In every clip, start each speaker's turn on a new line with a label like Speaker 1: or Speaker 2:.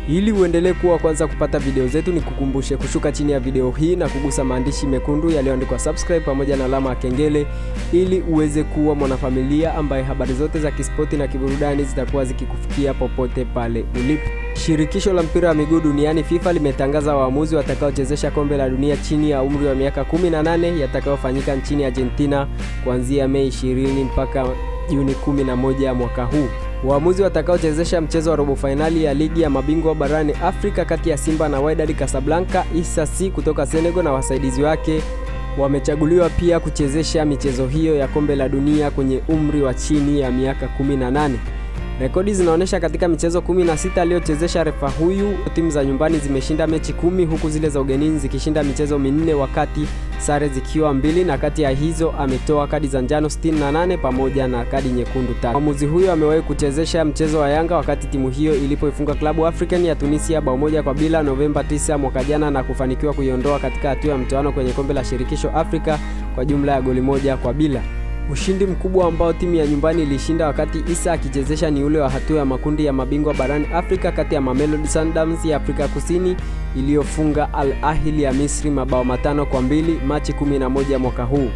Speaker 1: Ili uendelee kuwa kwanza kupata video zetu, ni kukumbushe kushuka chini ya video hii na kugusa maandishi mekundu yaliyoandikwa subscribe pamoja na alama ya kengele, ili uweze kuwa mwanafamilia ambaye habari zote za kispoti na kiburudani zitakuwa zikikufikia popote pale ulipo. Shirikisho la mpira wa miguu duniani FIFA limetangaza waamuzi watakaochezesha kombe la dunia chini ya umri wa miaka 18 yatakayofanyika nchini Argentina kuanzia Mei 20 mpaka Juni 11 mwaka huu. Waamuzi watakaochezesha mchezo wa robo finali ya ligi ya mabingwa barani Afrika kati ya Simba na Wydad Casablanca Issa Sy kutoka Senegal na wasaidizi wake wamechaguliwa pia kuchezesha michezo hiyo ya kombe la dunia kwenye umri wa chini ya miaka 18. Rekodi zinaonyesha katika michezo 16 aliyochezesha refa huyu, timu za nyumbani zimeshinda mechi 10 huku zile za ugenini zikishinda michezo 4, wakati sare zikiwa 2, na kati ya hizo ametoa kadi za njano 68 pamoja na kadi nyekundu 3. Mwamuzi huyo amewahi kuchezesha mchezo wa Yanga wakati timu hiyo ilipoifunga Club African ya Tunisia bao 1-0 Novemba 9 mwaka jana na kufanikiwa kuiondoa katika hatua ya mtoano kwenye kombe la shirikisho Afrika kwa jumla ya goli 1-0. Ushindi mkubwa ambao timu ya nyumbani ilishinda wakati Issa akichezesha ni ule wa hatua ya makundi ya mabingwa barani Afrika kati ya Mamelodi Sundowns ya Afrika Kusini iliyofunga Al Ahly ya Misri mabao 5-2 Machi 11 mwaka huu.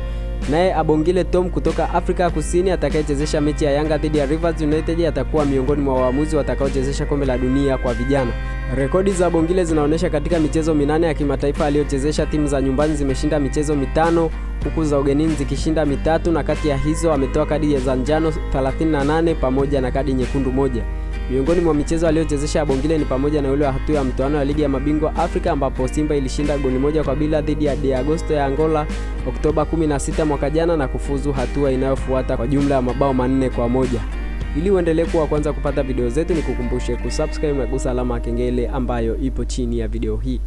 Speaker 1: Naye Abongile Tom kutoka Afrika Kusini atakayechezesha mechi ya Yanga dhidi ya Rivers United atakuwa miongoni mwa waamuzi watakaochezesha kombe la dunia kwa vijana. Rekodi za Abongile zinaonyesha katika michezo 8 ya kimataifa aliyochezesha, timu za nyumbani zimeshinda michezo 5 huku za ugenini zikishinda 3, na kati ya hizo ametoa kadi za njano 38 pamoja na kadi nyekundu 1. Miongoni mwa michezo aliyochezesha Abongile ni pamoja na ule wa hatua ya mtoano wa ligi ya mabingwa Afrika ambapo Simba ilishinda goli 1-0 dhidi ya De Agosto ya Angola Oktoba 16 mwaka jana na kufuzu hatua inayofuata kwa jumla ya mabao 4-1. Ili uendelee kuwa kwanza kupata video zetu, ni kukumbushe kusubscribe na kugusa alama ya kengele ambayo ipo chini ya video hii.